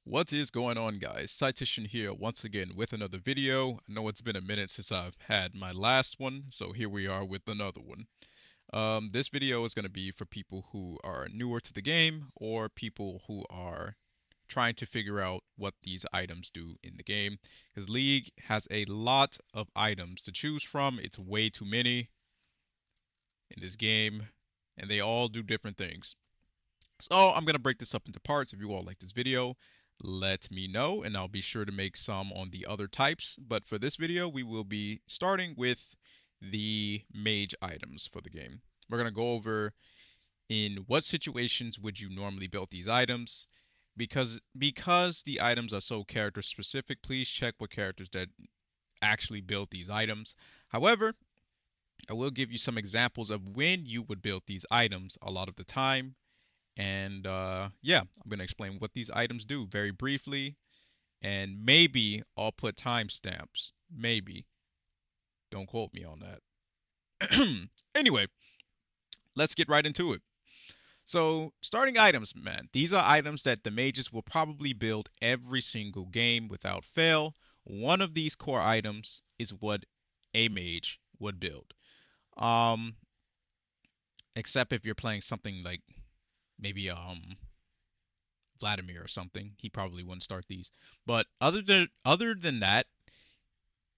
What is going on, guys? Psytician here once again with another video. I know it's been a minute since I've had my last one, so here we are with another one. This video is going to be for people who are newer to the game or people who are trying to figure out what these items do in the game. Because League has a lot of items to choose from. It's way too many in this game, and they all do different things. So I'm going to break this up into parts. If you all like this video, let me know, and I'll be sure to make some on the other types. But for this video, we will be starting with the mage items for the game. We're going to go over in what situations would you normally build these items. Because the items are so character specific, please check what characters that actually built these items. However, I will give you some examples of when you would build these items a lot of the time, and yeah, I'm going to explain what these items do very briefly. And maybe I'll put timestamps. Maybe. Don't quote me on that. Anyway, let's get right into it. So, starting items, man. These are items that the mages will probably build every single game without fail. One of these core items is what a mage would build. Um, except if you're playing something like maybe Vladimir or something, he probably wouldn't start these. But other than that,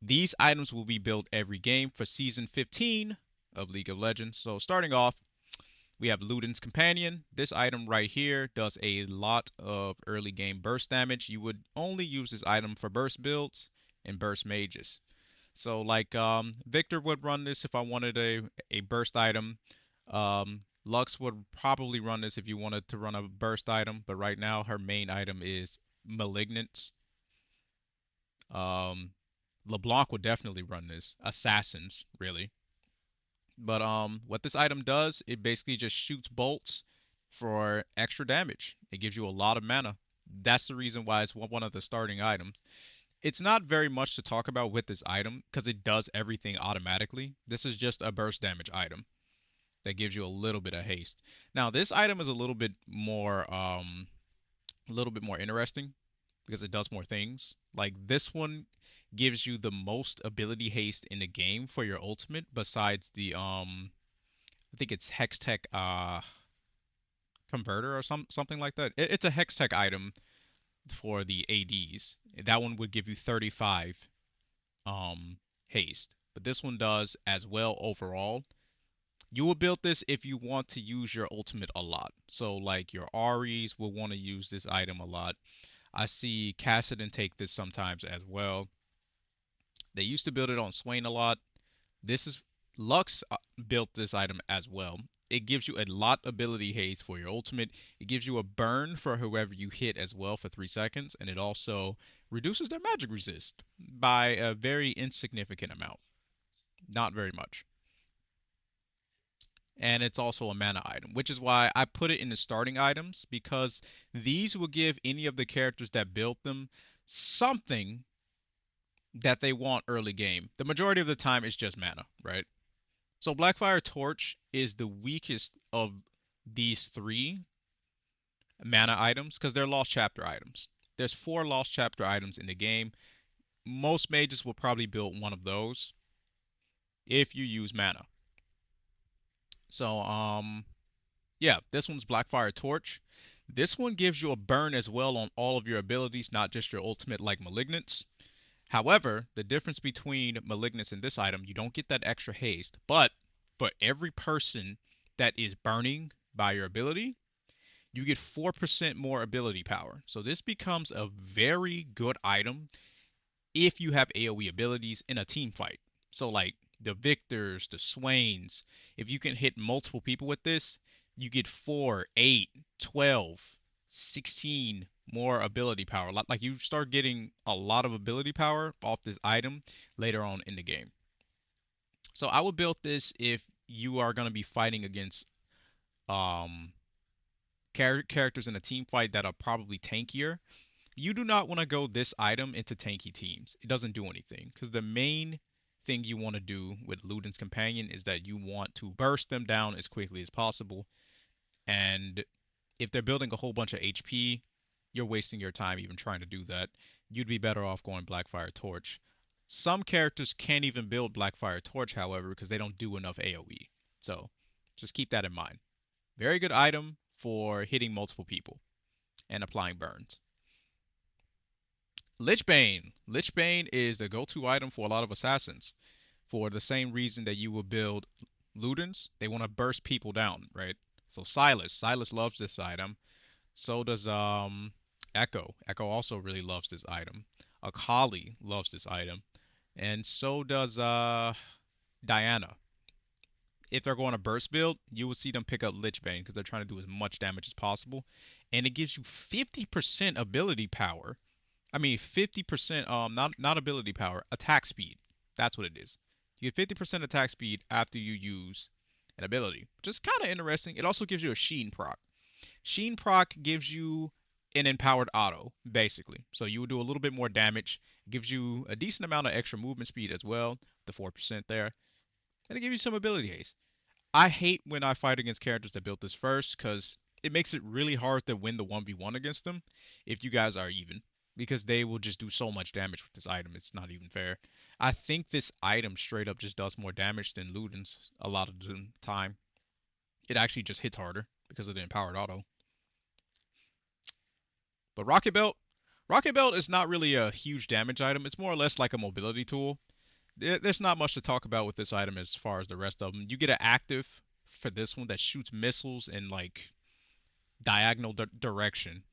these items will be built every game for season 15 of League of Legends. So starting off, we have Luden's Companion. This item right here does a lot of early game burst damage. You would only use this item for burst builds and burst mages. So like Victor would run this if I wanted a burst item. Lux would probably run this if you wanted to run a burst item, but right now her main item is Malignance. Um, LeBlanc would definitely run this. Assassins, really. But what this item does, it basically just shoots bolts for extra damage. It gives you a lot of mana. That's the reason why it's one of the starting items. It's not very much to talk about with this item because it does everything automatically. This is just a burst damage item that gives you a little bit of haste. Now, this item is a little bit more interesting because it does more things. Like this one gives you the most ability haste in the game for your ultimate besides the I think it's Hextech converter or something like that. It's a Hextech item for the ADs. That one would give you 35 um haste. But this one does as well overall. You will build this if you want to use your ultimate a lot. So like your Aries will want to use this item a lot. I see Cassidon take this sometimes as well. They used to build it on Swain a lot. This is Lux built this item as well. It gives you a lot ability haste for your ultimate. It gives you a burn for whoever you hit as well for 3 seconds, and it also reduces their magic resist by a very insignificant amount. Not very much. And it's also a mana item, which is why I put it in the starting items because these will give any of the characters that built them something that they want early game. The majority of the time it's just mana, right? So Blackfire Torch is the weakest of these three mana items because they're lost chapter items. There's 4 lost chapter items in the game. Most mages will probably build one of those if you use mana. So yeah, this one's Blackfire Torch. This one gives you a burn as well on all of your abilities, not just your ultimate like Malignance. However, the difference between Malignance and this item, you don't get that extra haste, but for every person that is burning by your ability, you get 4% more ability power. So this becomes a very good item if you have AoE abilities in a team fight. So like the Victors, the Swains, if you can hit multiple people with this, you get 4, 8, 12, 16 more ability power. Like you start getting a lot of ability power off this item later on in the game. So I would build this if you are going to be fighting against um characters in a team fight that are probably tankier. You do not want to go this item into tanky teams. It doesn't do anything because the main thing you want to do with Luden's Companion is that you want to burst them down as quickly as possible. And if they're building a whole bunch of HP, you're wasting your time even trying to do that. You'd be better off going Blackfire Torch. Some characters can't even build Blackfire Torch, however, because they don't do enough AoE. So just keep that in mind. Very good item for hitting multiple people and applying burns. Lichbane. Lichbane is the go-to item for a lot of assassins for the same reason that you will build Ludens. They want to burst people down, right? So Silas loves this item. So does Echo. Echo also really loves this item. Akali loves this item, and so does Diana. If they're going to burst build, you will see them pick up Lichbane because they're trying to do as much damage as possible, and it gives you 50% ability power. I mean 50% not ability power, attack speed. That's what it is. You get 50% attack speed after you use an ability, which is kind of interesting. It also gives you a Sheen proc. Sheen proc gives you an empowered auto, basically. So you will do a little bit more damage. It gives you a decent amount of extra movement speed as well, the 4% there. And it gives you some ability haste. I hate when I fight against characters that built this first because it makes it really hard to win the 1v1 against them if you guys are even. Because they will just do so much damage with this item. It's not even fair. I think this item straight up just does more damage than Luden's a lot of the time. It actually just hits harder because of the empowered auto. But Rocket Belt is not really a huge damage item. It's more or less like a mobility tool. There's not much to talk about with this item as far as the rest of them. You get an active for this one that shoots missiles in like diagonal direction.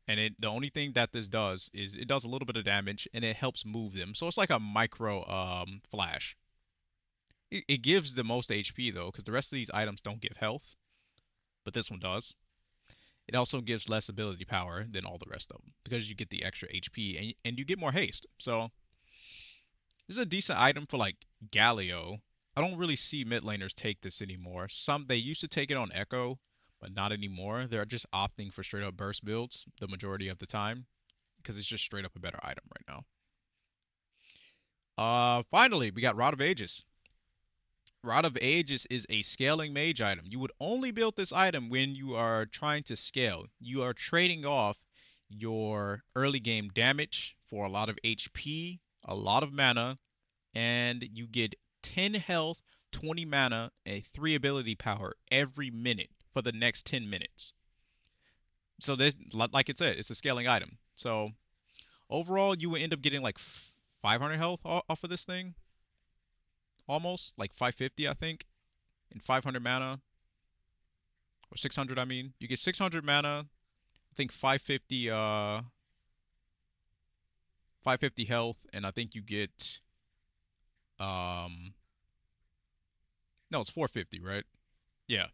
And the only thing that this does is it does a little bit of damage and it helps move them. So it's like a micro flash. It gives the most HP though, because the rest of these items don't give health, but this one does. It also gives less ability power than all the rest of them because you get the extra HP and you get more haste. So this is a decent item for like Galio. I don't really see mid laners take this anymore. Some they used to take it on Echo, but not anymore. They're just opting for straight up burst builds the majority of the time because it's just straight up a better item right now. Finally, we got Rod of Ages. Rod of Ages is a scaling mage item. You would only build this item when you are trying to scale. You are trading off your early game damage for a lot of HP, a lot of mana, and you get 10 health, 20 mana, and 3 ability power every minute for the next 10 minutes. So this, like it said, it's a scaling item. So overall, you will end up getting like 500 health off of this thing, almost like 550, I think, and 500 mana or 600. I mean, you get 600 mana. I think 550 health, and I think you get um no, it's 450, right? Yeah.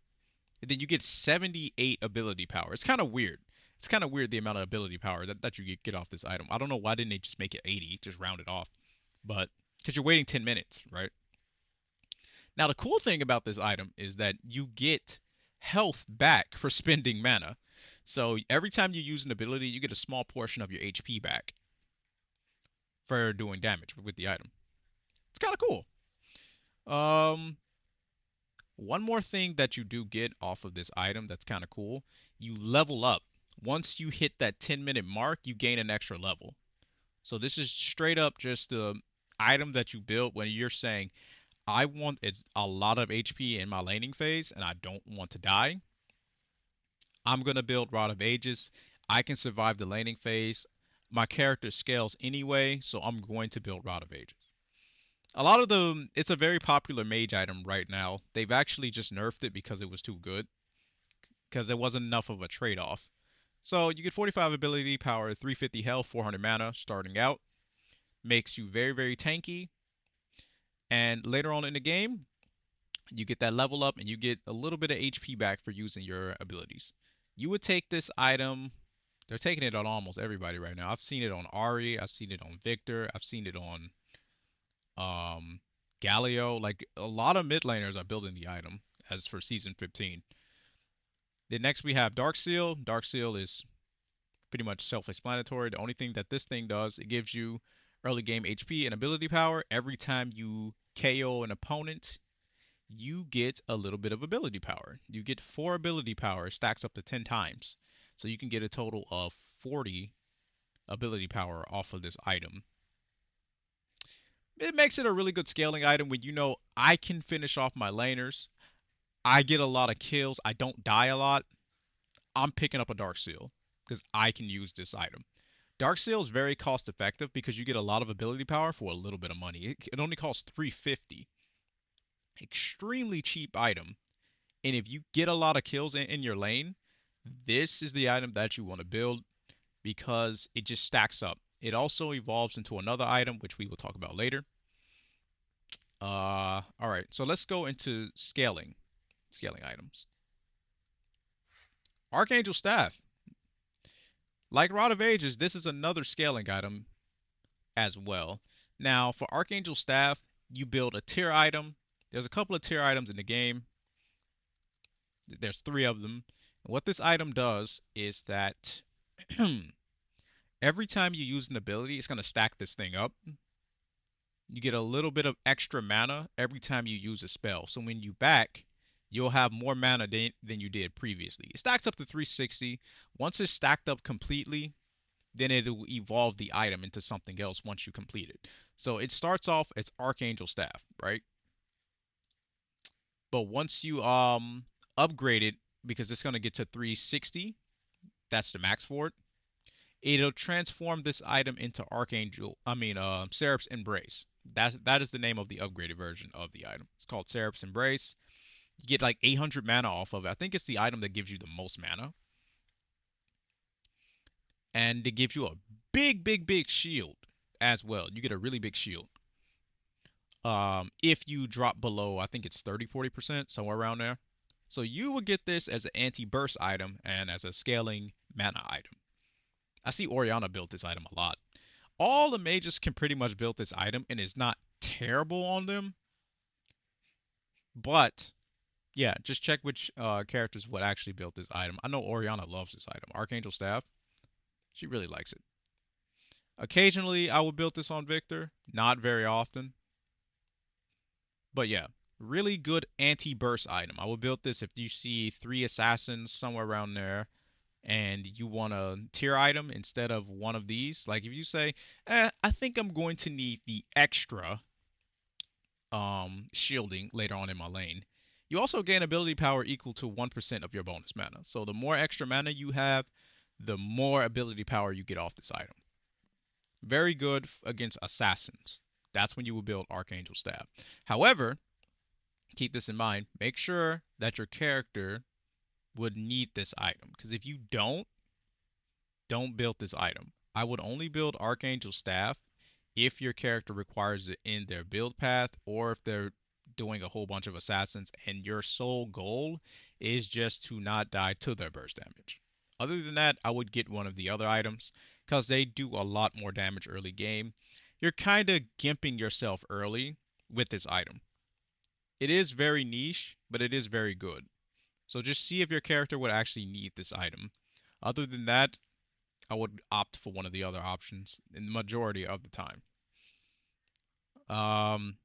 And then you get 78 ability power. It's kind of weird. It's kind of weird the amount of ability power that you get off this item. I don't know why didn't they just make it 80, just round it off. But because you're waiting 10 minutes, right? Now the cool thing about this item is that you get health back for spending mana. So every time you use an ability, you get a small portion of your HP back for doing damage with the item. It's kind of cool. Um, One more thing that you do get off of this item that's kind of cool, you level up. Once you hit that 10-minute mark, you gain an extra level. So this is straight up just the item that you build when you're saying, I want a lot of HP in my laning phase and I don't want to die. I'm going to build Rod of Ages. I can survive the laning phase. My character scales anyway, so I'm going to build Rod of Ages. A lot of them, it's a very popular mage item right now. They've actually just nerfed it because it was too good, because there wasn't enough of a trade-off. So you get 45 ability power, 350 health, 400 mana starting out. Makes you very, very tanky. And later on in the game, you get that level up and you get a little bit of HP back for using your abilities. You would take this item. They're taking it on almost everybody right now. I've seen it on Ari. I've seen it on Victor. I've seen it on um, Galio. Like a lot of mid laners are building the item as for season 15. Then next we have Dark Seal. Dark Seal is pretty much self-explanatory. The only thing that this thing does, it gives you early game HP and ability power. Every time you KO an opponent, you get a little bit of ability power. You get 4 ability power, stacks up to 10 times. So you can get a total of 40 ability power off of this item. It makes it a really good scaling item when you know I can finish off my laners. I get a lot of kills. I don't die a lot. I'm picking up a Dark Seal because I can use this item. Dark Seal is very cost effective because you get a lot of ability power for a little bit of money. It only costs 350. Extremely cheap item. And if you get a lot of kills in your lane, this is the item that you want to build because it just stacks up. It also evolves into another item, which we will talk about later. All right, so let's go into scaling items. Archangel Staff. Like Rod of Ages, this is another scaling item as well. Now, for Archangel Staff, you build a tier item. There's a couple of tier items in the game. There's 3 of them. And what this item does is that every time you use an ability, it's going to stack this thing up. You get a little bit of extra mana every time you use a spell. So when you back, you'll have more mana than you did previously. It stacks up to 360. Once it's stacked up completely, then it'll evolve the item into something else once you complete it. So it starts off as Archangel Staff, right? But once you upgrade it, because it's gonna get to 360, that's the max for it. It'll transform this item into Seraph's Embrace. That is the name of the upgraded version of the item. It's called Seraph's Embrace. You get like 800 mana off of it. I think it's the item that gives you the most mana. And it gives you a big shield as well. You get a really big shield. If you drop below, I think it's 30-40%, somewhere around there. So you would get this as an anti-burst item and as a scaling mana item. I see Orianna built this item a lot. All the mages can pretty much build this item, and it's not terrible on them. But yeah, just check which characters would actually build this item. I know Orianna loves this item. Archangel Staff, she really likes it. Occasionally, I would build this on Victor. Not very often. But yeah, really good anti-burst item. I would build this if you see 3 assassins somewhere around there and you want a tier item instead of one of these. Like if you say, I think I'm going to need the extra shielding later on in my lane. You also gain ability power equal to 1% of your bonus mana. So the more extra mana you have, the more ability power you get off this item. Very good against assassins. That's when you will build Archangel Staff. However, keep this in mind. Make sure that your character would need this item. Because if you don't build this item. I would only build Archangel Staff if your character requires it in their build path or if they're doing a whole bunch of assassins and your sole goal is just to not die to their burst damage. Other than that, I would get one of the other items because they do a lot more damage early game. You're kind of gimping yourself early with this item. It is very niche, but it is very good. So just see if your character would actually need this item. Other than that, I would opt for one of the other options in the majority of the time. Um,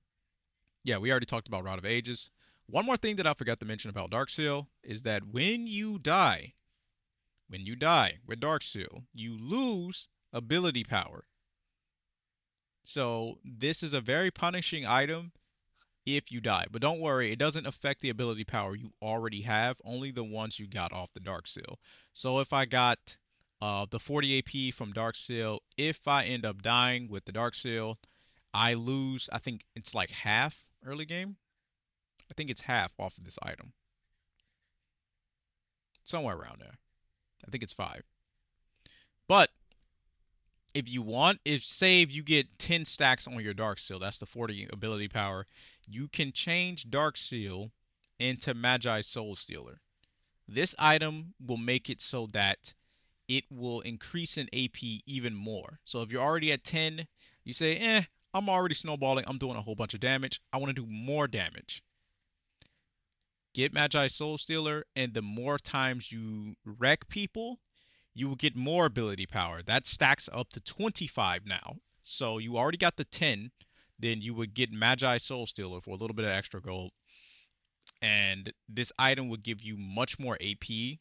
yeah, we already talked about Rod of Ages. One more thing that I forgot to mention about Dark Seal is that when you die with Dark Seal, you lose ability power. So this is a very punishing item if you die. But don't worry, it doesn't affect the ability power you already have, only the ones you got off the Dark Seal. So if I got the 40 AP from Dark Seal, if I end up dying with the Dark Seal, I lose, I think it's like half early game. I think it's half off of this item. Somewhere around there. I think it's 5. But if you want, if you get 10 stacks on your Dark Seal, that's the 40 ability power, you can change Dark Seal into Magi Soul Stealer. This item will make it so that it will increase in AP even more. So if you're already at 10, you say, I'm already snowballing, I'm doing a whole bunch of damage, I want to do more damage. Get Magi Soul Stealer, and the more times you wreck people, you will get more ability power. That stacks up to 25 now. So you already got the 10, then you would get Magi Soul Stealer for a little bit of extra gold. And this item would give you much more AP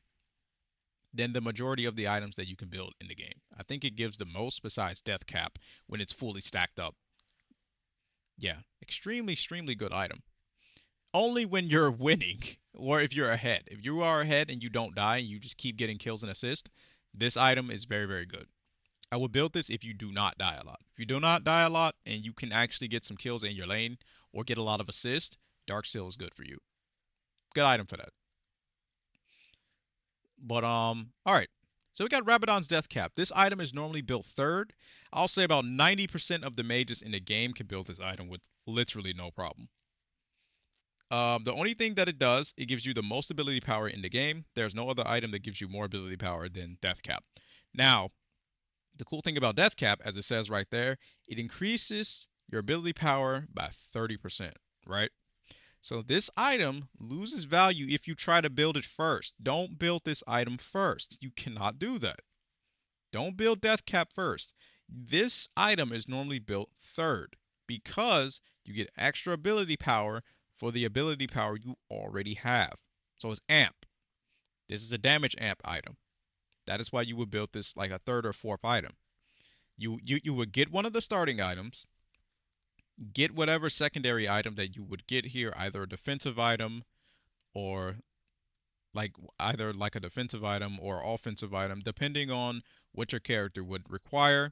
than the majority of the items that you can build in the game. I think it gives the most besides Death Cap when it's fully stacked up. Yeah, extremely, extremely good item. Only when you're winning or if you're ahead. If you are ahead and you don't die and you just keep getting kills and assists, this item is very, very good. I would build this if you do not die a lot. If you do not die a lot and you can actually get some kills in your lane or get a lot of assists, Dark Seal is good for you. Good item for that. But all right. So we got Rabadon's Death Cap. This item is normally built third. I'll say about 90% of the mages in the game can build this item with literally no problem. The only thing that it does, it gives you the most ability power in the game. There's no other item that gives you more ability power than Death Cap. Now, the cool thing about Death Cap, as it says right there, it increases your ability power by 30%, right? So this item loses value if you try to build it first. Don't build this item first. You cannot do that. Don't build Death Cap first. This item is normally built third because you get extra ability power for the ability power you already have. So it's amp. This is a damage amp item. That is why you would build this like a third or fourth item. You would get one of the starting items, get whatever secondary item that you would get here, either a defensive item or like either like a defensive item or offensive item, depending on what your character would require.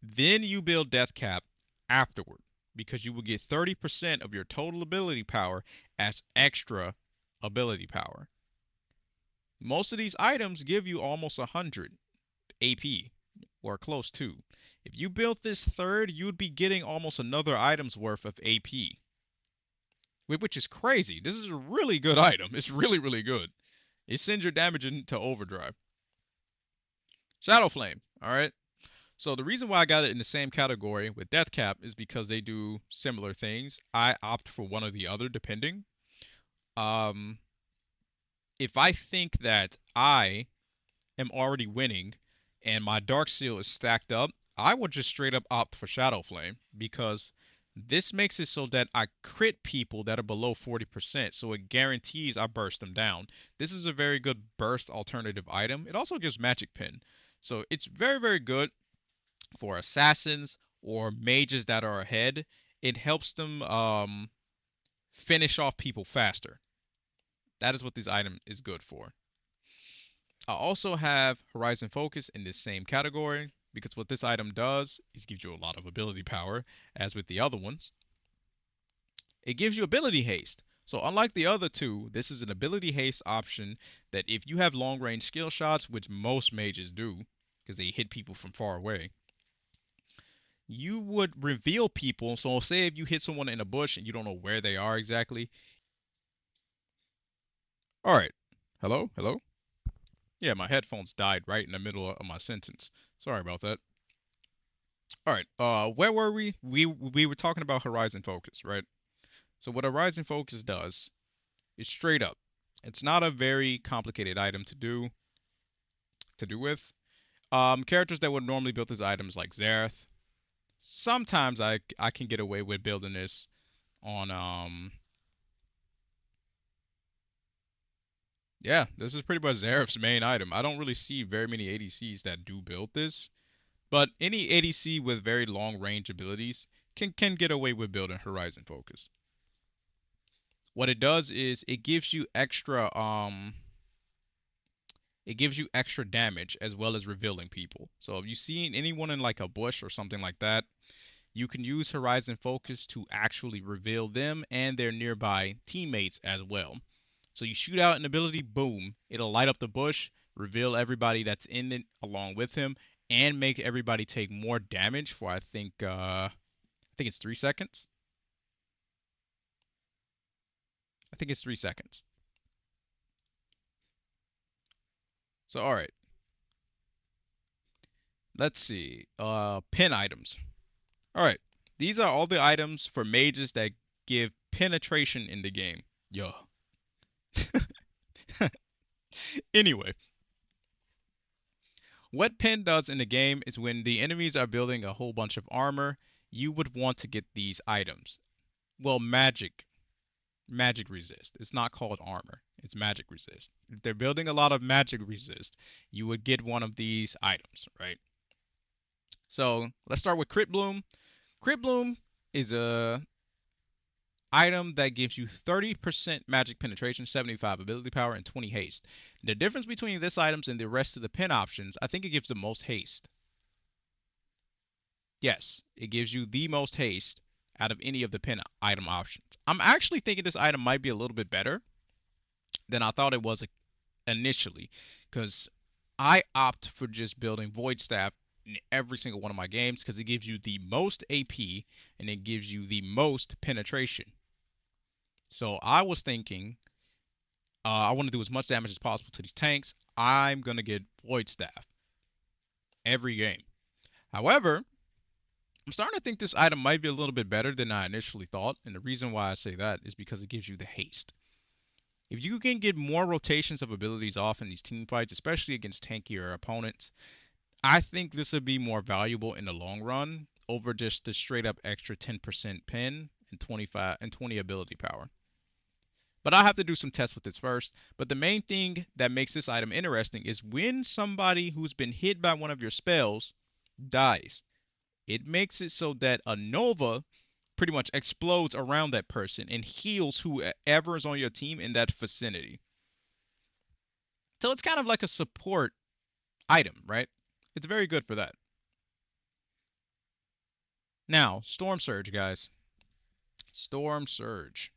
Then you build Death Cap afterward because you will get 30% of your total ability power as extra ability power. Most of these items give you almost 100 AP or close to. If you built this third, you'd be getting almost another item's worth of AP, which is crazy. This is a really good item. It's really, really good. It sends your damage into overdrive. Shadow Flame, all right? So the reason why I got it in the same category with Death Cap is because they do similar things. I opt for one or the other depending. Um, if I think that I am already winning and my Dark Seal is stacked up, I would just straight up opt for Shadow Flame because this makes it so that I crit people that are below 40%, so it guarantees I burst them down. This is a very good burst alternative item. It also gives Magic Pin. So it's very, very good for assassins or mages that are ahead. It helps them finish off people faster. That is what this item is good for. I also have Horizon Focus in this same category because what this item does is gives you a lot of ability power, as with the other ones. It gives you ability haste. So unlike the other two, this is an ability haste option that if you have long range skill shots, which most mages do, because they hit people from far away, you would reveal people. So say if you hit someone in a bush and you don't know where they are exactly. All right. Hello? Hello? Yeah, my headphones died right in the middle of my sentence. Sorry about that. All right. Where were we? We were talking about Horizon Focus, right? So what Horizon Focus does is straight up. It's not a very complicated item to do with. Characters that would normally build these items like Xerath. Sometimes I can get away with building this on yeah, this is pretty much Xerath's main item. I don't really see very many ADCs that do build this, but any ADC with very long range abilities can get away with building Horizon Focus. What it does is it gives you extra damage as well as revealing people. So if you see anyone in like a bush or something like that, you can use Horizon Focus to actually reveal them and their nearby teammates as well. So you shoot out an ability, boom, it'll light up the bush, reveal everybody that's in it along with him, and make everybody take more damage for I think it's 3 seconds. I think it's 3 seconds. So all right, let's see. Pin items. All right, these are all the items for mages that give penetration in the game. Yo. Anyway, what pin does in the game is when the enemies are building a whole bunch of armor, you would want to get these items. Well, magic. magic resist. It's not called armor. It's magic resist. If they're building a lot of magic resist, you would get one of these items, right? So let's start with Crit Bloom. Crit Bloom is a item that gives you 30% magic penetration, 75 ability power, and 20 haste. The difference between this items and the rest of the pin options, I think it gives the most haste. Yes, it gives you the most haste out of any of the pin item options. I'm actually thinking this item might be a little bit better than I thought it was initially, because I opt for just building Void Staff in every single one of my games because it gives you the most AP and it gives you the most penetration. So I was thinking I want to do as much damage as possible to these tanks. I'm going to get Void Staff every game. However, I'm starting to think this item might be a little bit better than I initially thought. And the reason why I say that is because it gives you the haste. If you can get more rotations of abilities off in these team fights, especially against tankier opponents, I think this would be more valuable in the long run over just the straight up extra 10% pin and 25 and 20 ability power. But I'll have to do some tests with this first. But the main thing that makes this item interesting is when somebody who's been hit by one of your spells dies, it makes it so that a Nova pretty much explodes around that person and heals whoever is on your team in that vicinity. So it's kind of like a support item, right? It's very good for that. Now, Storm Surge, guys. Storm Surge.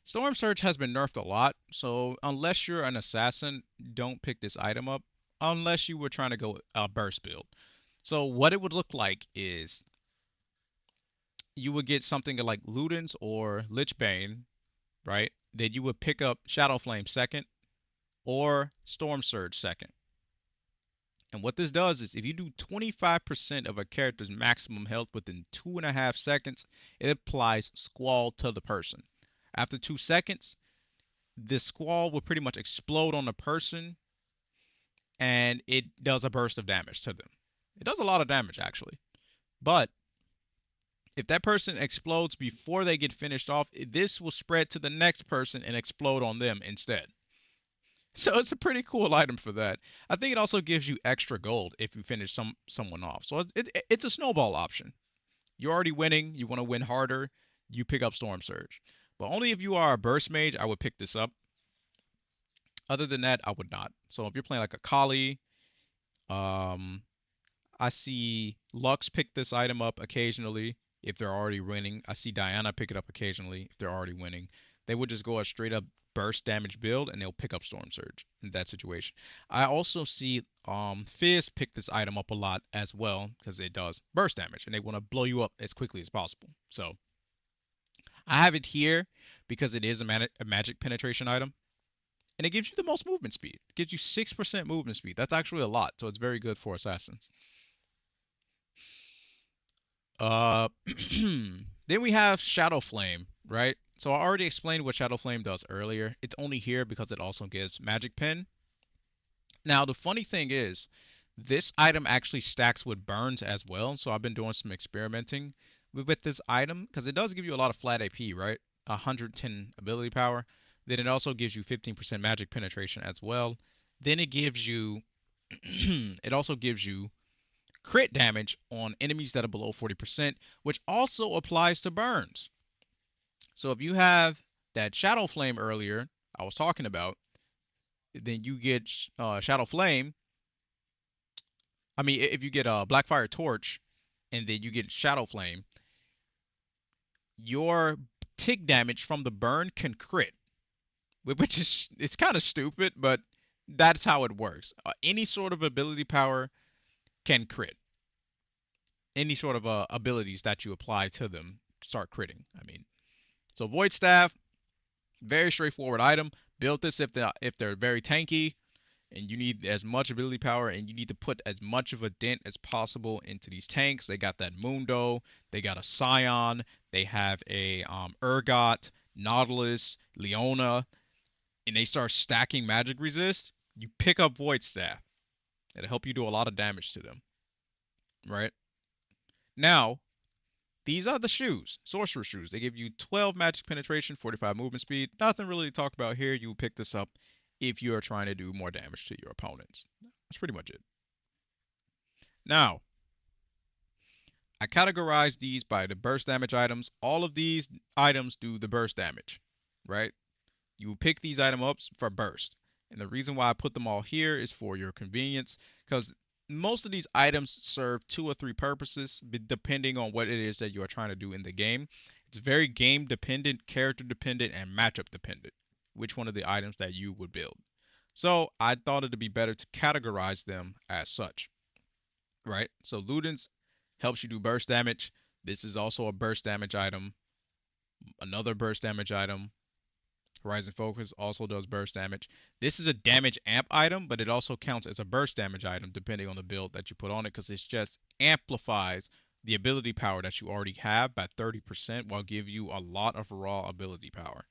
Storm Surge has been nerfed a lot, so unless you're an assassin, don't pick this item up unless you were trying to go a burst build. So what it would look like is you would get something like Ludens or Lich Bane, right? Then you would pick up Shadow Flame second or Storm Surge second. And what this does is if you do 25% of a character's maximum health within 2.5 seconds, it applies Squall to the person. After 2 seconds, this squall will pretty much explode on the person and it does a burst of damage to them. It does a lot of damage actually. But if that person explodes before they get finished off, this will spread to the next person and explode on them instead. So it's a pretty cool item for that. I think it also gives you extra gold if you finish someone off. So it's a snowball option. You're already winning, you want to win harder, you pick up Storm Surge. But only if you are a burst mage, I would pick this up. Other than that, I would not. So if you're playing like a Kali, um, I see Lux pick this item up occasionally if they're already winning. I see Diana pick it up occasionally if they're already winning. They would just go a straight up burst damage build and they'll pick up Storm Surge in that situation. I also see Fizz pick this item up a lot as well because it does burst damage and they want to blow you up as quickly as possible. So I have it here because it is a magic penetration item and it gives you the most movement speed. It gives you 6% movement speed. That's actually a lot, so it's very good for assassins. Uh, then we have Shadow Flame, right? So I already explained what Shadow Flame does earlier. It's only here because it also gives Magic Pen. Now, the funny thing is, this item actually stacks with burns as well. So I've been doing some experimenting with this item because it does give you a lot of flat AP, right? 110 ability power. Then it also gives you 15% magic penetration as well. Then it gives you, it also gives you crit damage on enemies that are below 40%, which also applies to burns. So if you have that Shadow Flame earlier I was talking about, then you get Shadow Flame. I mean, if you get a Blackfire Torch and then you get Shadow Flame, your tick damage from the burn can crit, which is it's kind of stupid, but that's how it works. Any sort of ability power can crit. Any sort of abilities that you apply to them start critting. I mean, so Void Staff, very straightforward item. Build this if they're very tanky and you need as much ability power and you need to put as much of a dent as possible into these tanks. They got that Mundo, they got a Scion, they have a Urgot, Nautilus, Leona, and they start stacking magic resist. You pick up Void Staff. It'll help you do a lot of damage to them, right? Now, These are the shoes, sorcerer shoes. They give you 12 magic penetration, 45 movement speed. Nothing really to talk about here. You will pick this up if you are trying to do more damage to your opponents. That's pretty much it. Now, I categorize these by the burst damage items. All of these items do the burst damage, right? You will pick these items up for burst. And the reason why I put them all here is for your convenience, because most of these items serve 2 or 3 purposes depending on what it is that you are trying to do in the game. It's very game dependent, character dependent, and matchup dependent, which one of the items that you would build. So I thought it'd be better to categorize them as such, right? So Ludens helps you do burst damage. This is also a burst damage item, another burst damage item. Horizon Focus also does burst damage. This is a damage amp item, but it also counts as a burst damage item depending on the build that you put on it, because it just amplifies the ability power that you already have by 30% while give you a lot of raw ability power.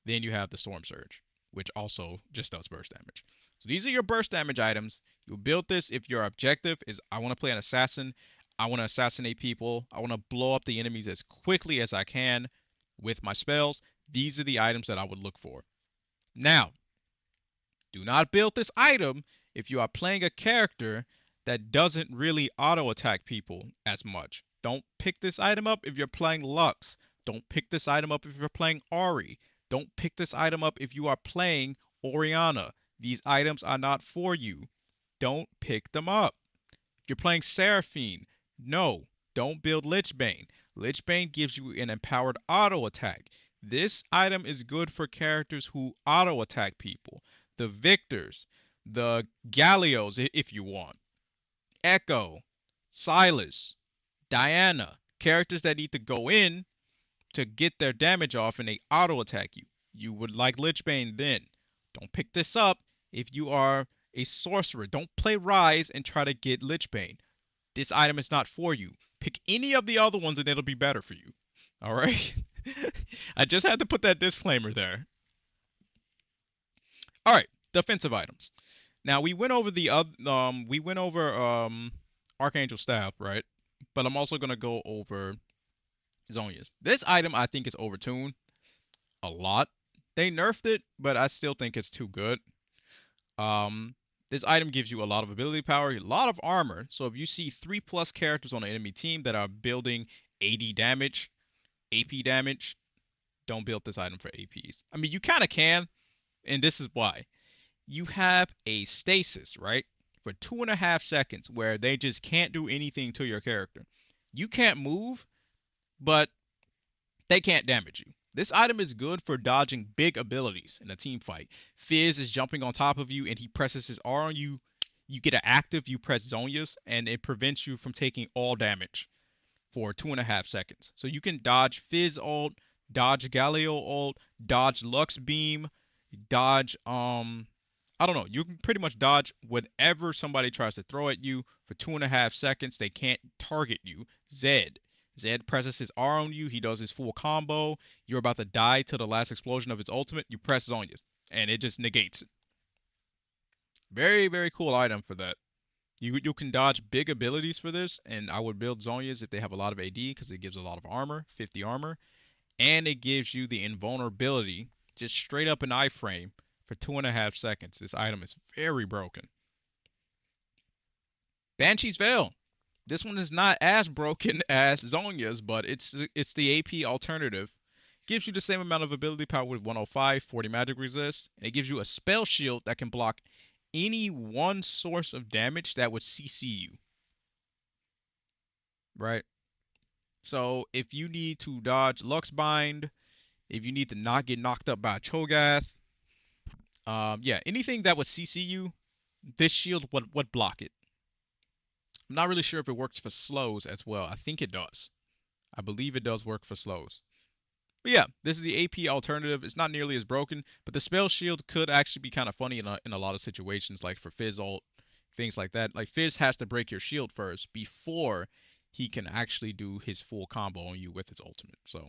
Then you have the Storm Surge, which also just does burst damage. So these are your burst damage items. You build this if your objective is I want to play an assassin, I want to assassinate people, I want to blow up the enemies as quickly as I can with my spells. These are the items that I would look for. Now, do not build this item if you are playing a character that doesn't really auto attack people as much. Don't pick this item up if you're playing Lux. Don't pick this item up if you're playing Ari. Don't pick this item up if you are playing Oriana. These items are not for you. Don't pick them up. If you're playing Seraphine, no, don't build Lichbane. Lichbane gives you an empowered auto attack. This item is good for characters who auto attack people. The Victors, the Gallios, if you want, Echo, Silas, Diana, characters that need to go in to get their damage off and they auto attack you. You would like Lichbane then. Don't pick this up if you are a sorcerer. Don't play Rise and try to get Lichbane. This item is not for you. Pick any of the other ones and it'll be better for you. All right? I just had to put that disclaimer there. All right, defensive items. Now we went over the Archangel Staff, right? But I'm also gonna go over Zonia's. This item I think is overtuned a lot. They nerfed it, but I still think it's too good. This item gives you a lot of ability power, a lot of armor. So if you see 3+ characters on an enemy team that are building AD damage, AP damage, don't build this item for APs. I mean, you kind of can, and this is why. You have a stasis, right? For 2.5 seconds where they just can't do anything to your character. You can't move, but they can't damage you. This item is good for dodging big abilities in a team fight. Fizz is jumping on top of you and he presses his R on you. You get an active, you press Zonia's, and it prevents you from taking all damage for 2.5 seconds. So you can dodge Fizz ult, dodge Galio ult, dodge Lux Beam, dodge I don't know. You can pretty much dodge whatever somebody tries to throw at you for 2.5 seconds. They can't target you. Zed. Zed presses his R on you. He does his full combo. You're about to die to the last explosion of his ultimate. You press Zonya's, and it just negates it. Very, very cool item for that. You can dodge big abilities for this, and I would build Zonya's if they have a lot of AD because it gives a lot of armor, 50 armor, and it gives you the invulnerability, just straight up an iframe for 2.5 seconds. This item is very broken. Banshee's Veil. This one is not as broken as Zonya's, but it's the AP alternative. Gives you the same amount of ability power with 105, 40 magic resist, and it gives you a spell shield that can block any one source of damage that would CC you. Right? So if you need to dodge Luxbind, if you need to not get knocked up by a Cho'Gath, yeah, anything that would CC you, this shield would block it. I'm not really sure if it works for slows as well. I think it does. I believe it does work for slows. But yeah, this is the AP alternative. It's not nearly as broken, but the spell shield could actually be kind of funny in a lot of situations, like for Fizz ult, things like that. Like Fizz has to break your shield first before he can actually do his full combo on you with his ultimate. So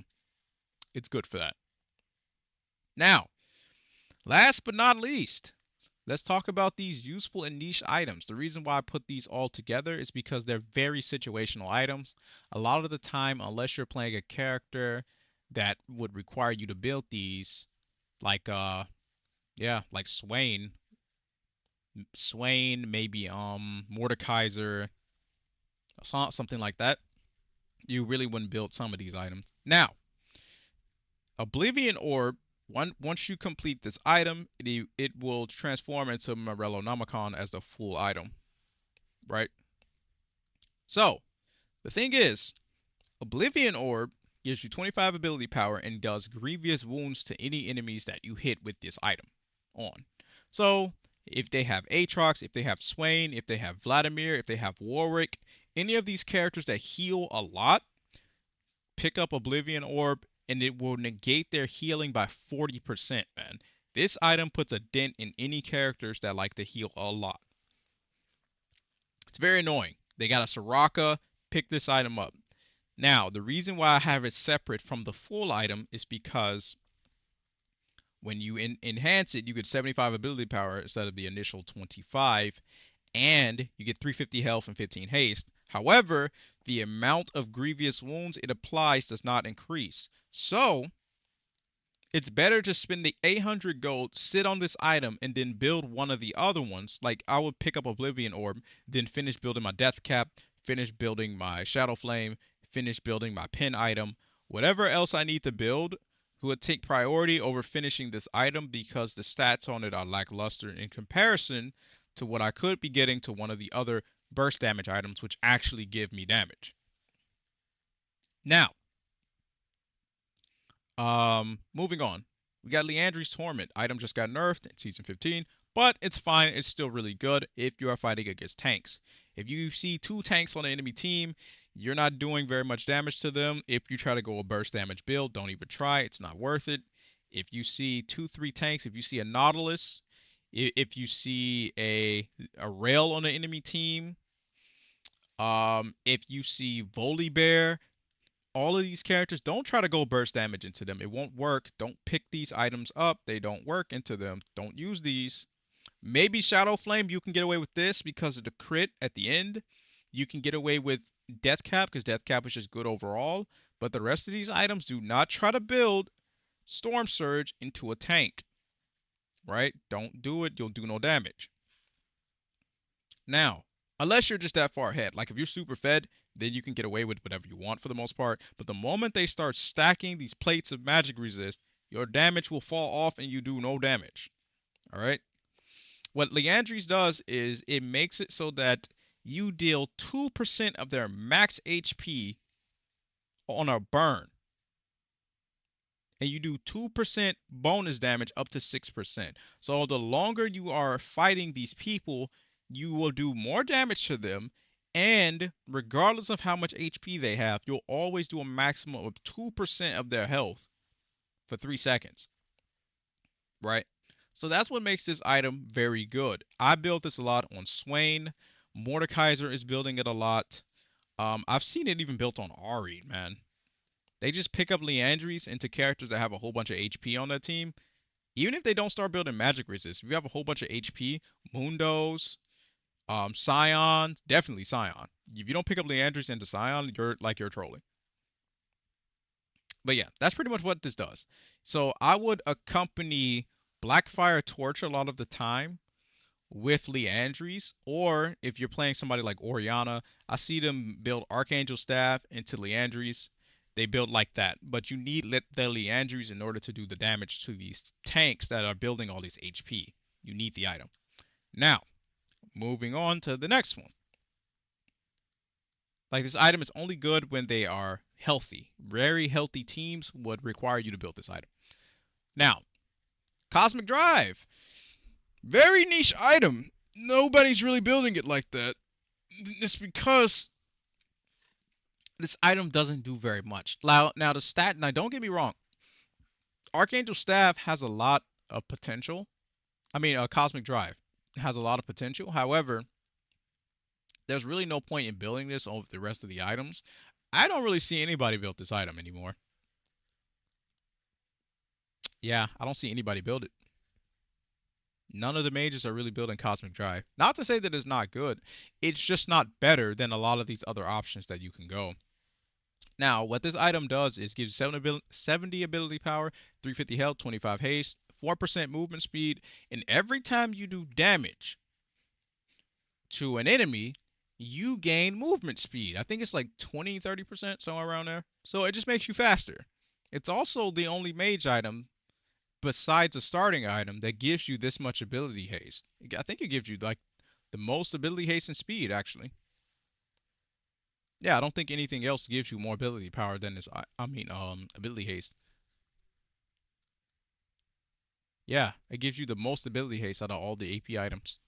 it's good for that. Now, last but not least, Let's talk about these useful and niche items. The reason why I put these all together is because they're very situational items. A lot of the time, unless you're playing a character that would require you to build these, like yeah, like Swain, maybe Mordekaiser, something like that, you really wouldn't build some of these items. Now, Oblivion Orb, once you complete this item, it will transform into Morellonomicon as the full item, right? So, the thing is, Oblivion Orb gives you 25 ability power and does grievous wounds to any enemies that you hit with this item on. So, if they have Aatrox, if they have Swain, if they have Vladimir, if they have Warwick, any of these characters that heal a lot, pick up Oblivion Orb and it will negate their healing by 40%, man. This item puts a dent in any characters that like to heal a lot. It's very annoying. They got a Soraka, pick this item up. Now, the reason why I have it separate from the full item is because when you enhance it, you get 75 ability power instead of the initial 25, and you get 350 health and 15 haste. However, the amount of grievous wounds it applies does not increase. So, it's better to spend the 800 gold, sit on this item, and then build one of the other ones. Like, I would pick up Oblivion Orb, then finish building my Death Cap, finish building my Shadow Flame, finish building my pin item. Whatever else I need to build would take priority over finishing this item because the stats on it are lackluster in comparison to what I could be getting to one of the other burst damage items, which actually give me damage. Now, moving on. We got Leandri's Torment. Item just got nerfed in Season 15, but it's fine. It's still really good if you are fighting against tanks. If you see 2 tanks on the enemy team, you're not doing very much damage to them. If you try to go a burst damage build, don't even try. It's not worth it. If you see 2, 3 tanks, if you see a Nautilus, if you see a rail on the enemy team, if you see Volibear, all of these characters, don't try to go burst damage into them. It won't work. Don't pick these items up. They don't work into them. Don't use these. Maybe Shadow Flame, you can get away with this because of the crit at the end. You can get away with Death Cap because Death Cap is just good overall. But the rest of these items, do not try to build Storm Surge into a tank. Right? Don't do it. You'll do no damage. Now, unless you're just that far ahead, like if you're super fed, then you can get away with whatever you want for the most part. But the moment they start stacking these plates of magic resist, your damage will fall off and you do no damage. All right. What Leandri's does is it makes it so that you deal 2% of their max HP on a burn. And you do 2% bonus damage up to 6%. So the longer you are fighting these people, you will do more damage to them. And regardless of how much HP they have, you'll always do a maximum of 2% of their health for 3 seconds. Right? So that's what makes this item very good. I built this a lot on Swain. Mordekaiser is building it a lot. I've seen it even built on Ari, man. They just pick up Leandries into characters that have a whole bunch of HP on their team. Even if they don't start building magic resist, if you have a whole bunch of HP, Mundos, Scion, definitely Scion. If you don't pick up Leandries into Scion, you're trolling. But yeah, that's pretty much what this does. So I would accompany Blackfire Torch a lot of the time with Leandries, or if you're playing somebody like Oriana, I see them build Archangel Staff into Leandries. They build like that, but you need the Leandries in order to do the damage to these tanks that are building all these HP. You need the item. Now, moving on to the next one. Like this item is only good when they are healthy. Very healthy teams would require you to build this item. Now, Cosmic Drive. Very niche item. Nobody's really building it like that. It's because this item doesn't do very much. Now the stat, now don't get me wrong, Archangel Staff has a lot of potential. I mean, Cosmic Drive has a lot of potential. However, there's really no point in building this over the rest of the items. I don't really see anybody build this item anymore. Yeah, I don't see anybody build it. None of the mages are really building Cosmic Drive. Not to say that it's not good, it's just not better than a lot of these other options that you can go. Now, what this item does is gives 70 ability power, 350 health, 25 haste, 4% movement speed, and every time you do damage to an enemy, you gain movement speed. I think it's like 20, 30%, somewhere around there. So it just makes you faster. It's also the only mage item besides a starting item that gives you this much ability haste. I think it gives you like the most ability haste and speed, actually. Yeah, I don't think anything else gives you more ability power than this. Ability haste. Yeah, it gives you the most ability haste out of all the AP items.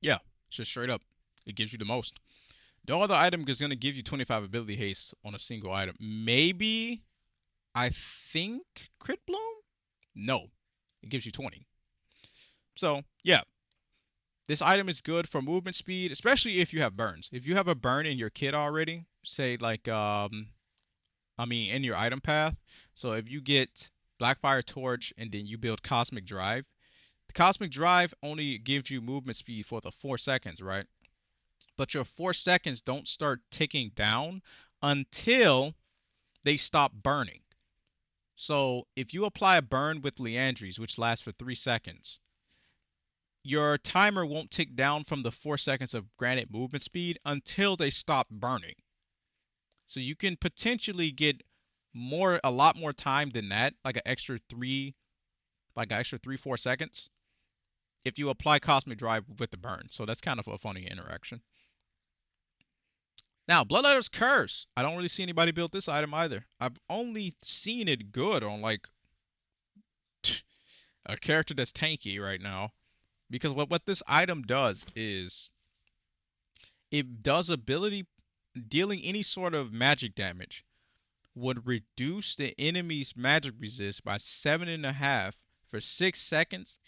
Yeah, just straight up, it gives you the most. No other item is gonna give you 25 ability haste on a single item. Maybe I think Crit Bloom. No, it gives you 20. So yeah, this item is good for movement speed, especially if you have burns. If you have a burn in your kit already, say like in your item path. So if you get Blackfire Torch and then you build Cosmic Drive, the Cosmic Drive only gives you movement speed for the 4 seconds, right? But your 4 seconds don't start ticking down until they stop burning. So if you apply a burn with Leandries, which lasts for 3 seconds, your timer won't tick down from the 4 seconds of granted movement speed until they stop burning. So you can potentially get a lot more time than that, like an extra 3, 4 seconds, if you apply Cosmic Drive with the burn. So that's kind of a funny interaction. Now, Bloodletter's Curse. I don't really see anybody build this item either. I've only seen it good on like a character that's tanky right now. Because what this item does is it does ability dealing any sort of magic damage would reduce the enemy's magic resist by 7.5 for 6 seconds,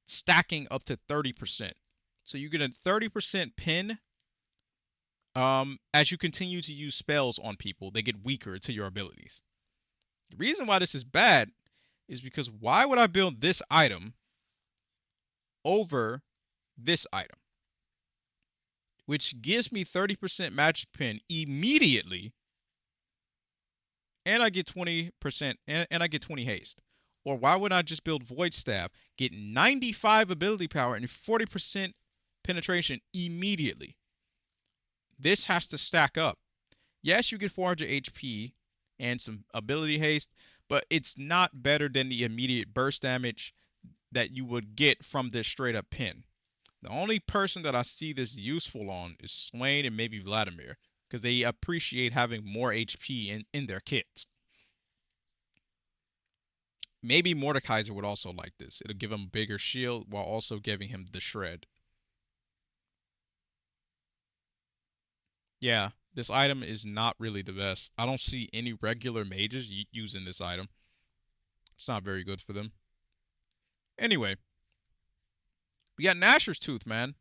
stacking up to 30%. So you get a 30% pin. As you continue to use spells on people, they get weaker to your abilities. The reason why this is bad is because why would I build this item over this item, which gives me 30% magic pin immediately, and I get 20% and I get 20 haste? Or why would I just build Void Staff, get 95 ability power and 40% penetration immediately? This has to stack up. Yes, you get 400 HP and some ability haste, but it's not better than the immediate burst damage that you would get from this straight up pin. The only person that I see this useful on is Swain and maybe Vladimir, because they appreciate having more HP in their kits. Maybe Mordekaiser would also like this. It'll give him a bigger shield while also giving him the shred. Yeah, this item is not really the best. I don't see any regular mages using this item. It's not very good for them. Anyway, we got Gnasher's Tooth, man.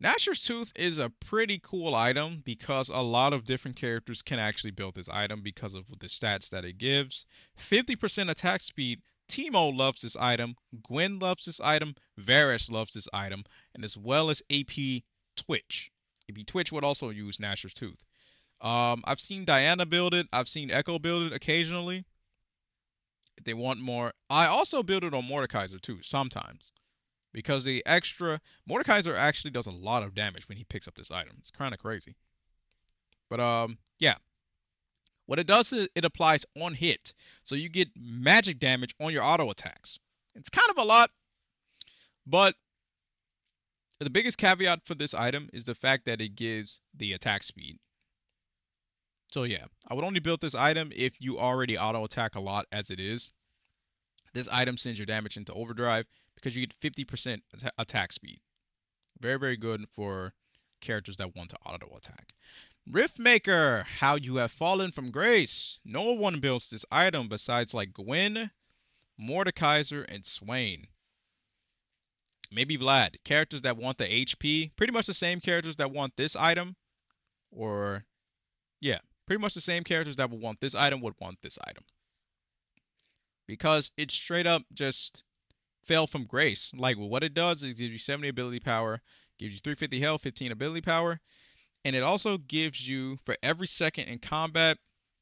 Gnasher's Tooth is a pretty cool item because a lot of different characters can actually build this item because of the stats that it gives. 50% attack speed. Teemo loves this item. Gwen loves this item. Varus loves this item. And as well as AP Twitch. AP Twitch would also use Gnasher's Tooth. I've seen Diana build it. I've seen Echo build it occasionally. If they want more. I also build it on Mordekaiser too, sometimes. Because the extra Mordekaiser actually does a lot of damage when he picks up this item. It's kind of crazy. But yeah. What it does is it applies on hit. So you get magic damage on your auto attacks. It's kind of a lot, but the biggest caveat for this item is the fact that it gives the attack speed. So yeah, I would only build this item if you already auto attack a lot as it is. This item sends your damage into overdrive because you get 50% attack speed. Very, very good for characters that want to auto attack. Riftmaker, how you have fallen from grace. No one builds this item besides like Gwen, Mordekaiser, and Swain. Maybe Vlad. Characters that want the HP. Pretty much the same characters that want this item. Or, yeah, pretty much the same characters that would want this item would want this item. because it straight up just fell from grace. Like, well, what it does is it gives you 70 ability power, gives you 350 health, 15 ability power, and it also gives you, for every second in combat,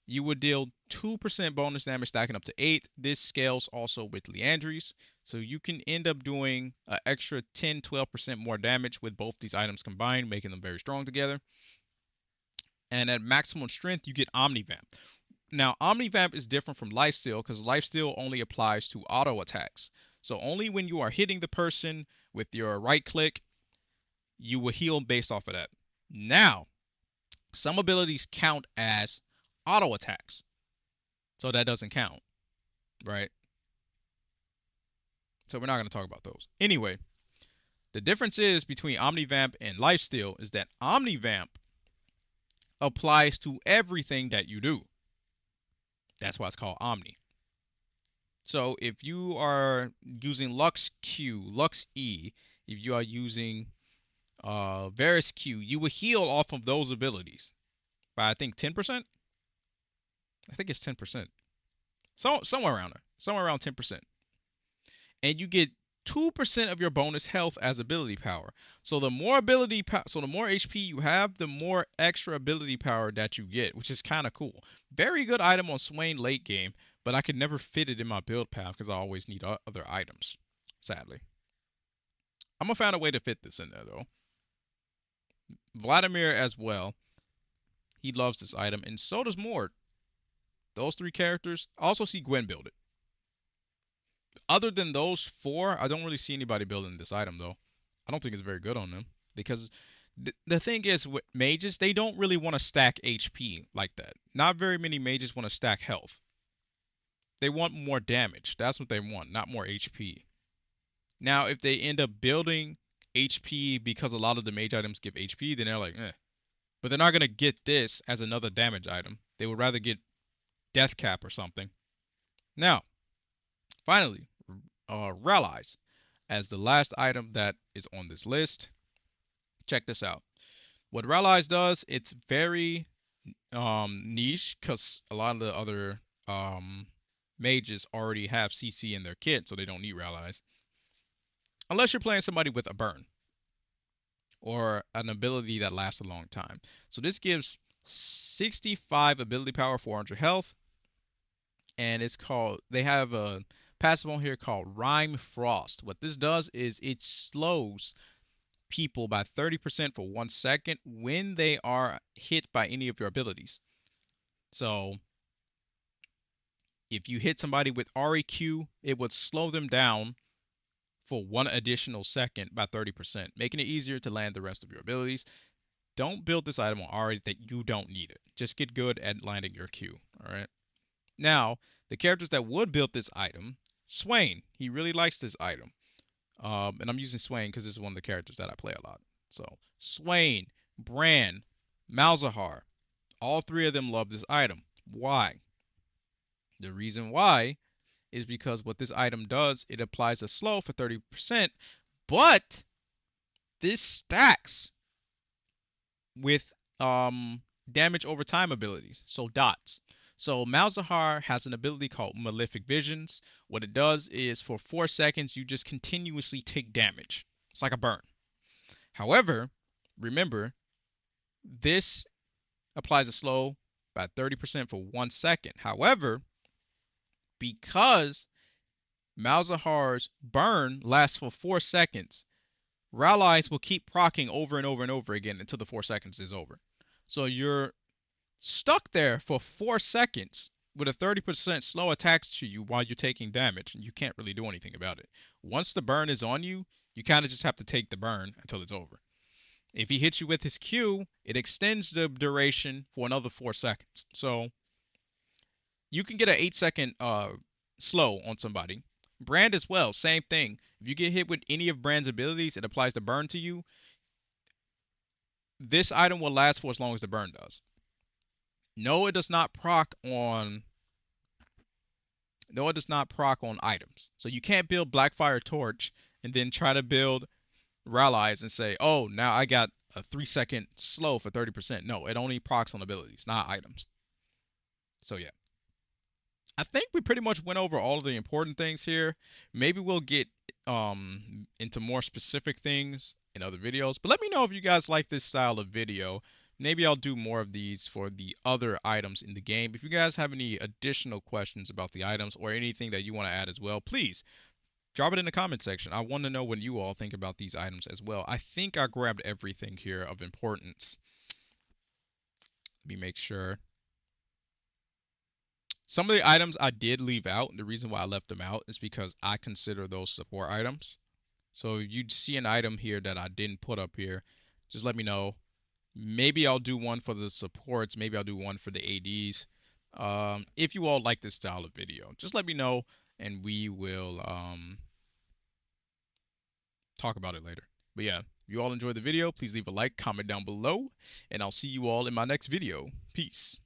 you would deal 2% bonus damage stacking up to 8. This scales also with Leandries, so you can end up doing an extra 10-12% more damage with both these items combined, making them very strong together. And at maximum strength, you get Omnivamp. Now, Omnivamp is different from Lifesteal because Lifesteal only applies to auto attacks. So only when you are hitting the person with your right click, you will heal based off of that. Now, some abilities count as auto attacks. So that doesn't count, right? So we're not going to talk about those. Anyway, the difference is between Omnivamp and Lifesteal is that Omnivamp applies to everything that you do. That's why it's called Omni. So if you are using Lux Q, Lux E, if you are using Varus Q, you will heal off of those abilities by I think 10%. I think it's 10%. So somewhere around there, somewhere around 10%, and you get 2% of your bonus health as ability power. So the more so the more HP you have, the more extra ability power that you get, which is kind of cool. Very good item on Swain late game, but I could never fit it in my build path because I always need other items. Sadly, I'm gonna find a way to fit this in there though. Vladimir as well. He loves this item, and so does Mord. Those three characters. I also see Gwen build it. Other than those four, I don't really see anybody building this item though. I don't think it's very good on them because the thing is with mages, they don't really want to stack HP like that. Not very many mages want to stack health. They want more damage. That's what they want, not more HP. Now, if they end up building HP because a lot of the mage items give HP, then they're like, eh. But they're not gonna get this as another damage item. They would rather get Death Cap or something. Now, finally, Realize as the last item that is on this list. Check this out. What Realize does, it's very niche because a lot of the other mages already have CC in their kit, so they don't need Realize. Unless you're playing somebody with a burn or an ability that lasts a long time. So this gives 65 ability power, 400 health, and it's called, they have a passive on here called Rhyme Frost. What this does is it slows people by 30% for 1 second when they are hit by any of your abilities. So if you hit somebody with REQ, it would slow them down for 1 additional second by 30%, making it easier to land the rest of your abilities. Don't build this item on RE that you don't need it. Just get good at landing your Q. All right. Now, the characters that would build this item, Swain, he really likes this item. And I'm using Swain because this is one of the characters that I play a lot. So Swain, Bran, Malzahar, all three of them love this item. Why? The reason why is because what this item does, it applies a slow for 30%, but this stacks with damage over time abilities, so dots. So Malzahar has an ability called Malefic Visions. What it does is for 4 seconds, you just continuously take damage. It's like a burn. However, remember, this applies a slow by 30% for 1 second. However, because Malzahar's burn lasts for 4 seconds, Rallies will keep proccing over and over and over again until the 4 seconds is over. So you're stuck there for 4 seconds with a 30% slow attacks to you while you're taking damage, and you can't really do anything about it. Once the burn is on you, you kind of just have to take the burn until it's over. If he hits you with his Q, it extends the duration for another 4 seconds. So you can get an 8-second slow on somebody. Brand as well, same thing. If you get hit with any of Brand's abilities, it applies the burn to you. This item will last for as long as the burn does. No, it does not proc on. No, it does not proc on items. So you can't build Blackfire Torch and then try to build Rallies and say, oh, now I got a 3-second slow for 30%. No, it only procs on abilities, not items. So yeah. I think we pretty much went over all of the important things here. Maybe we'll get into more specific things in other videos. But let me know if you guys like this style of video. Maybe I'll do more of these for the other items in the game. If you guys have any additional questions about the items or anything that you want to add as well, please drop it in the comment section. I want to know what you all think about these items as well. I think I grabbed everything here of importance. Let me make sure. Some of the items I did leave out, and the reason why I left them out is because I consider those support items. So if you see an item here that I didn't put up here, just let me know. Maybe I'll do one for the supports. Maybe I'll do one for the ADs. If you all like this style of video, just let me know, and we will talk about it later. But yeah, if you all enjoyed the video, please leave a like, comment down below, and I'll see you all in my next video. Peace.